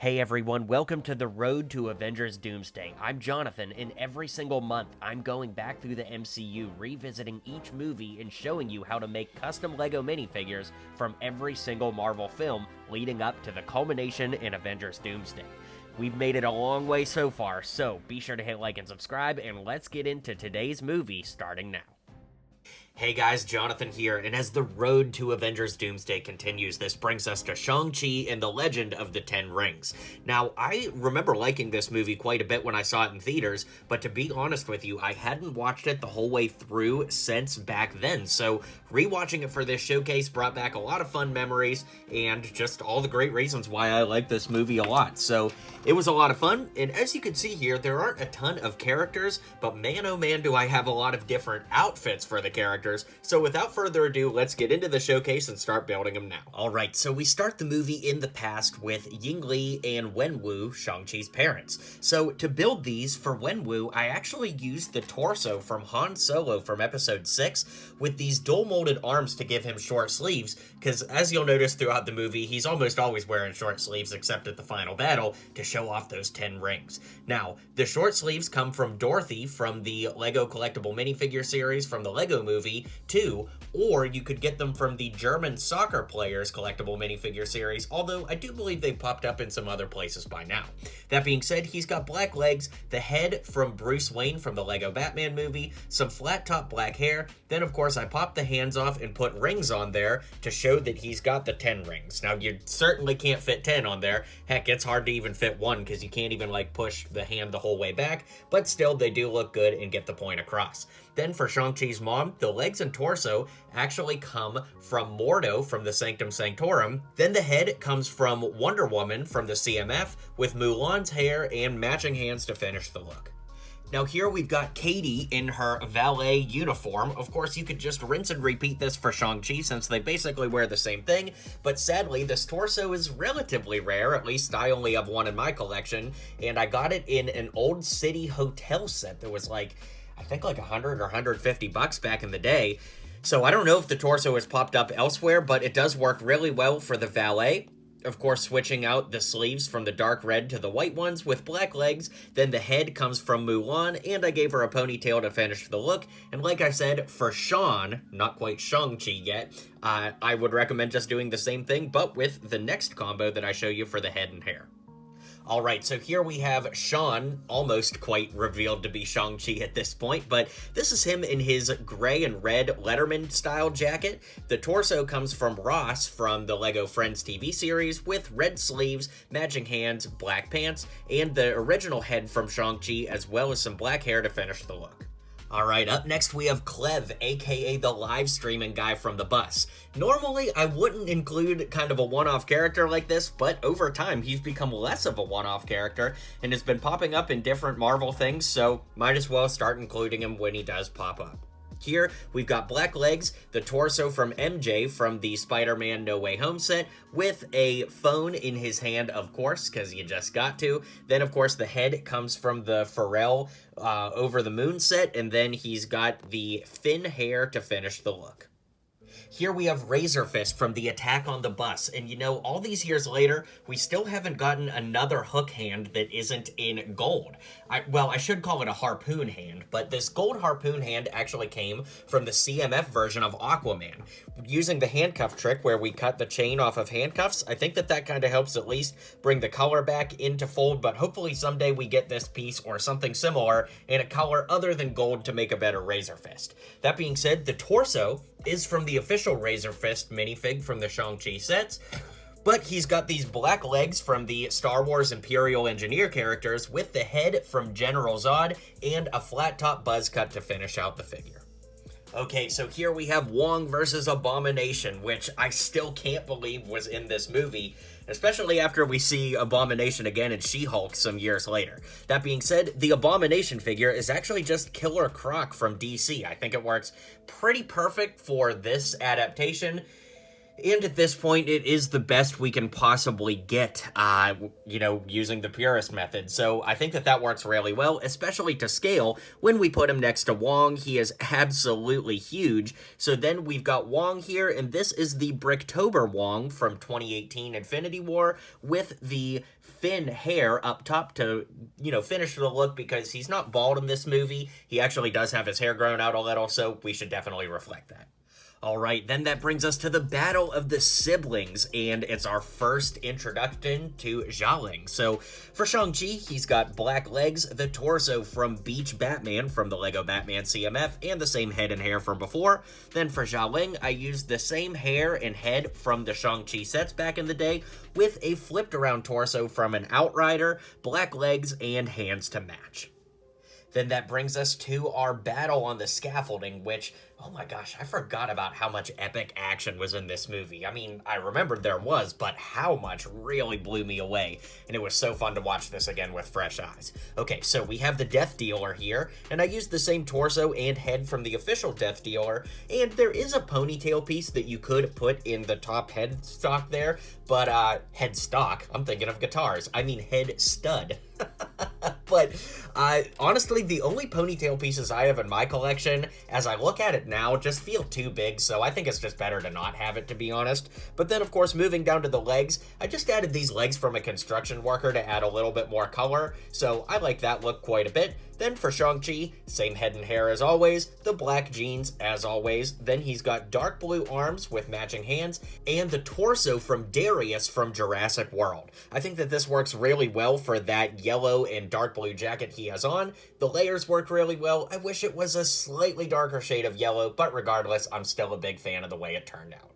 Hey everyone, welcome to the road to Avengers Doomsday. I'm Jonathan, and every single month I'm going back through the MCU, revisiting each movie and showing you how to make custom LEGO minifigures from every single Marvel film leading up to the culmination in Avengers Doomsday. We've made it a long way so far, so be sure to hit like and subscribe, and let's get into today's movie starting now. Hey guys, Jonathan here, and as the road to Avengers Doomsday continues, this brings us to Shang-Chi and the Legend of the Ten Rings. Now, I remember liking this movie quite a bit when I saw it in theaters, but to be honest with you, I hadn't watched it the whole way through since back then, so rewatching it for this showcase brought back a lot of fun memories, and just all the great reasons why I like this movie a lot. So, it was a lot of fun, and as you can see here, there aren't a ton of characters, but man oh man do I have a lot of different outfits for the characters. So without further ado, let's get into the showcase and start building them now. Alright, so we start the movie in the past with Ying Li and Wenwu, Shang-Chi's parents. So to build these, for Wenwu, I actually used the torso from Han Solo from episode 6 with these dual molded arms to give him short sleeves, because as you'll notice throughout the movie, he's almost always wearing short sleeves except at the final battle to show off those 10 rings. Now, the short sleeves come from Dorothy from the LEGO collectible minifigure series from the LEGO movie too, or you could get them from the German soccer players collectible minifigure series, although I do believe they've popped up in some other places by now. That being said, he's got black legs, the head from Bruce Wayne from the LEGO Batman movie, some flat top black hair, then of course I popped the hands off and put rings on there to show that he's got the 10 rings. Now you certainly can't fit 10 on there, heck it's hard to even fit one because you can't even like push the hand the whole way back, but still they do look good and get the point across. Then for Shang-Chi's mom, the legs and torso actually come from Mordo from the Sanctum Sanctorum. Then the head comes from Wonder Woman from the CMF with Mulan's hair and matching hands to finish the look. Now here we've got Katy in her valet uniform. Of course, you could just rinse and repeat this for Shang-Chi since they basically wear the same thing, but sadly, this torso is relatively rare, at least I only have one in my collection, and I got it in an old city hotel set that was like, I think like 100 or 150 bucks back in the day. So I don't know if the torso has popped up elsewhere, but it does work really well for the valet. Of course, switching out the sleeves from the dark red to the white ones with black legs, then the head comes from Mulan, and I gave her a ponytail to finish the look, and like I said, for Sean, not quite Shang-Chi yet, I would recommend just doing the same thing, but with the next combo that I show you for the head and hair. Alright, so here we have Sean, almost quite revealed to be Shang-Chi at this point, but this is him in his gray and red Letterman-style jacket. The torso comes from Ross from the LEGO Friends TV series with red sleeves, matching hands, black pants, and the original head from Shang-Chi as well as some black hair to finish the look. Alright, up next we have Clev, aka the live streaming guy from the bus. Normally, I wouldn't include kind of a one-off character like this, but over time, he's become less of a one-off character and has been popping up in different Marvel things, so might as well start including him when he does pop up. Here, we've got black legs, the torso from MJ from the Spider-Man No Way Home set, with a phone in his hand, of course, because you just got to. Then, of course, the head comes from the Pharrell Over the Moon set, and then he's got the thin hair to finish the look. Here we have Razor Fist from the Attack on the Bus, and you know, all these years later, we still haven't gotten another hook hand that isn't in gold. I should call it a harpoon hand, but this gold harpoon hand actually came from the CMF version of Aquaman. Using the handcuff trick where we cut the chain off of handcuffs, I think that kind of helps at least bring the color back into fold, but hopefully someday we get this piece or something similar in a color other than gold to make a better Razor Fist. That being said, the torso is from the official Razor Fist minifig from the Shang-Chi sets, but he's got these black legs from the Star Wars Imperial Engineer characters with the head from General Zod and a flat top buzz cut to finish out the figure. Okay, so here we have Wong versus Abomination, which I still can't believe was in this movie, especially after we see Abomination again in She-Hulk some years later. That being said, the Abomination figure is actually just Killer Croc from DC. I think it works pretty perfect for this adaptation. And at this point, it is the best we can possibly get, using the purist method. So I think that works really well, especially to scale. When we put him next to Wong, he is absolutely huge. So then we've got Wong here, and this is the Bricktober Wong from 2018 Infinity War with the thin hair up top to, finish the look, because he's not bald in this movie. He actually does have his hair grown out a little, so we should definitely reflect that. Alright, then that brings us to the Battle of the Siblings, and it's our first introduction to Xialing. So, for Shang-Chi, he's got black legs, the torso from Beach Batman from the Lego Batman CMF, and the same head and hair from before. Then for Xialing, I used the same hair and head from the Shang-Chi sets back in the day, with a flipped around torso from an Outrider, black legs, and hands to match. Then that brings us to our battle on the scaffolding, which, oh my gosh, I forgot about how much epic action was in this movie. I mean, I remembered there was, but how much really blew me away, and it was so fun to watch this again with fresh eyes. Okay, so we have the Death Dealer here, and I used the same torso and head from the official Death Dealer, and there is a ponytail piece that you could put in the top head stock there, but, head stock? I'm thinking of guitars. I mean head stud. But, honestly, the only ponytail pieces I have in my collection, as I look at it now, just feel too big, so I think it's just better to not have it, to be honest. But then, of course, moving down to the legs, I just added these legs from a construction worker to add a little bit more color, so I like that look quite a bit. Then for Shang-Chi, same head and hair as always, the black jeans as always, then he's got dark blue arms with matching hands, and the torso from Darius from Jurassic World. I think that this works really well for that yellow and dark blue jacket he has on. The layers work really well. I wish it was a slightly darker shade of yellow, but regardless, I'm still a big fan of the way it turned out.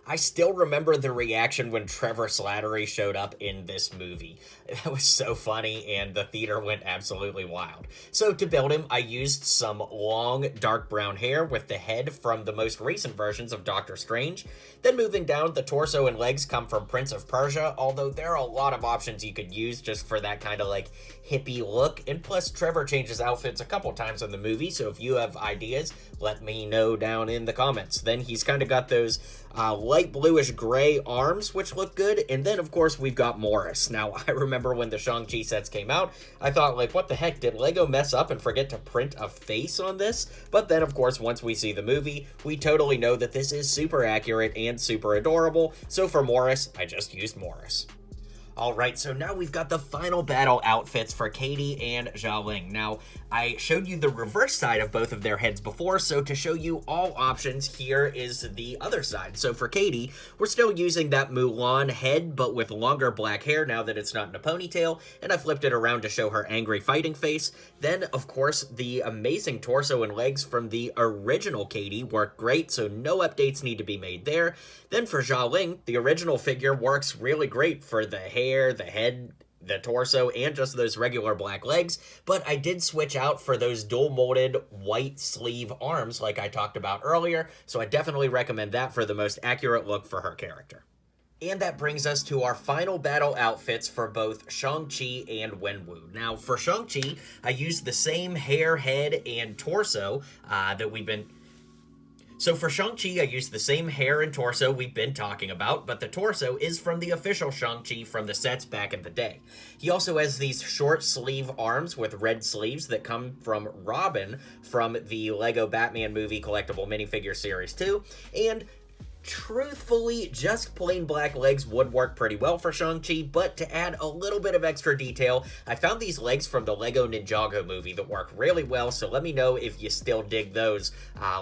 I still remember the reaction when Trevor Slattery showed up in this movie. That was so funny, and the theater went absolutely wild. So to build him, I used some long, dark brown hair with the head from the most recent versions of Doctor Strange. Then moving down, the torso and legs come from Prince of Persia, although there are a lot of options you could use just for that kind of hippie look. And plus, Trevor changes outfits a couple times in the movie, so if you have ideas, let me know down in the comments. Then he's kind of got those light bluish gray arms, which look good. And then, of course, we've got Morris. Now, I remember when the Shang-Chi sets came out, I thought, what the heck, did Lego mess up and forget to print a face on this? But then, of course, once we see the movie, we totally know that this is super accurate and super adorable. So for Morris, I just used Morris. Alright, so now we've got the final battle outfits for Katy and Xialing. Now, I showed you the reverse side of both of their heads before, so to show you all options, here is the other side. So for Katy, we're still using that Mulan head, but with longer black hair now that it's not in a ponytail, and I flipped it around to show her angry fighting face. Then, of course, the amazing torso and legs from the original Katy work great, so no updates need to be made there. Then for Xialing, the original figure works really great for the hair, the head, the torso, and just those regular black legs, but I did switch out for those dual molded white sleeve arms like I talked about earlier, so I definitely recommend that for the most accurate look for her character. And that brings us to our final battle outfits for both Shang-Chi and Wenwu. Now, for Shang-Chi, I used the same hair, head, and torso So for Shang-Chi, I used the same hair and torso we've been talking about, but the torso is from the official Shang-Chi from the sets back in the day. He also has these short sleeve arms with red sleeves that come from Robin from the Lego Batman movie collectible minifigure series 2, and truthfully, just plain black legs would work pretty well for Shang-Chi, but to add a little bit of extra detail, I found these legs from the Lego Ninjago movie that work really well, so let me know if you still dig those,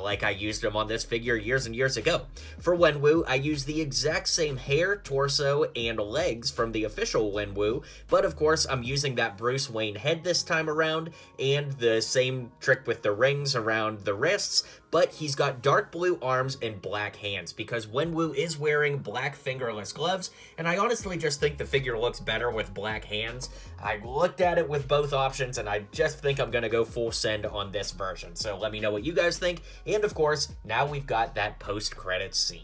like I used them on this figure years and years ago. For Wenwu, I used the exact same hair, torso, and legs from the official Wenwu, but of course, I'm using that Bruce Wayne head this time around, and the same trick with the rings around the wrists, but he's got dark blue arms and black hands because Wenwu is wearing black fingerless gloves, and I honestly just think the figure looks better with black hands. I looked at it with both options, and I just think I'm gonna go full send on this version, so let me know what you guys think, and of course, now we've got that post-credits scene.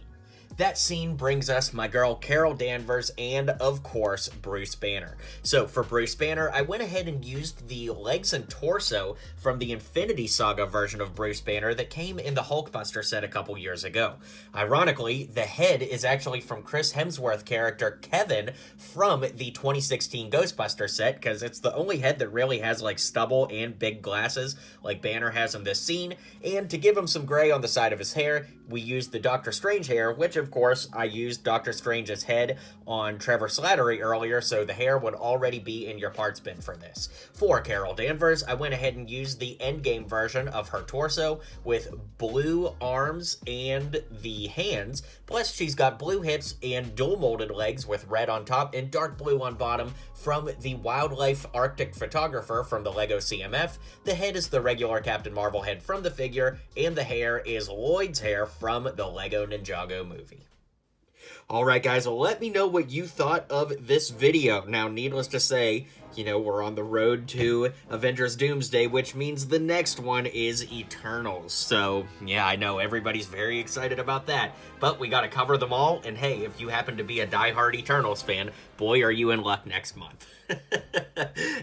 That scene brings us my girl Carol Danvers and, of course, Bruce Banner. So for Bruce Banner, I went ahead and used the legs and torso from the Infinity Saga version of Bruce Banner that came in the Hulkbuster set a couple years ago. Ironically, the head is actually from Chris Hemsworth character Kevin from the 2016 Ghostbuster set, because it's the only head that really has like stubble and big glasses like Banner has in this scene. And to give him some gray on the side of his hair, we used the Doctor Strange hair, which of course I used Doctor Strange's head on Trevor Slattery earlier, so the hair would already be in your parts bin for this. For Carol Danvers, I went ahead and used the Endgame version of her torso with blue arms and the hands, plus she's got blue hips and dual molded legs with red on top and dark blue on bottom from the Wildlife Arctic Photographer from the LEGO CMF. The head is the regular Captain Marvel head from the figure, and the hair is Lloyd's hair from the LEGO Ninjago movie. Alright guys, well, let me know what you thought of this video. Now, needless to say, we're on the road to Avengers Doomsday, which means the next one is Eternals. So, yeah, I know everybody's very excited about that, but we gotta cover them all, and hey, if you happen to be a diehard Eternals fan, boy, are you in luck next month.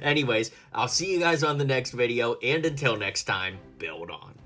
Anyways, I'll see you guys on the next video, and until next time, build on.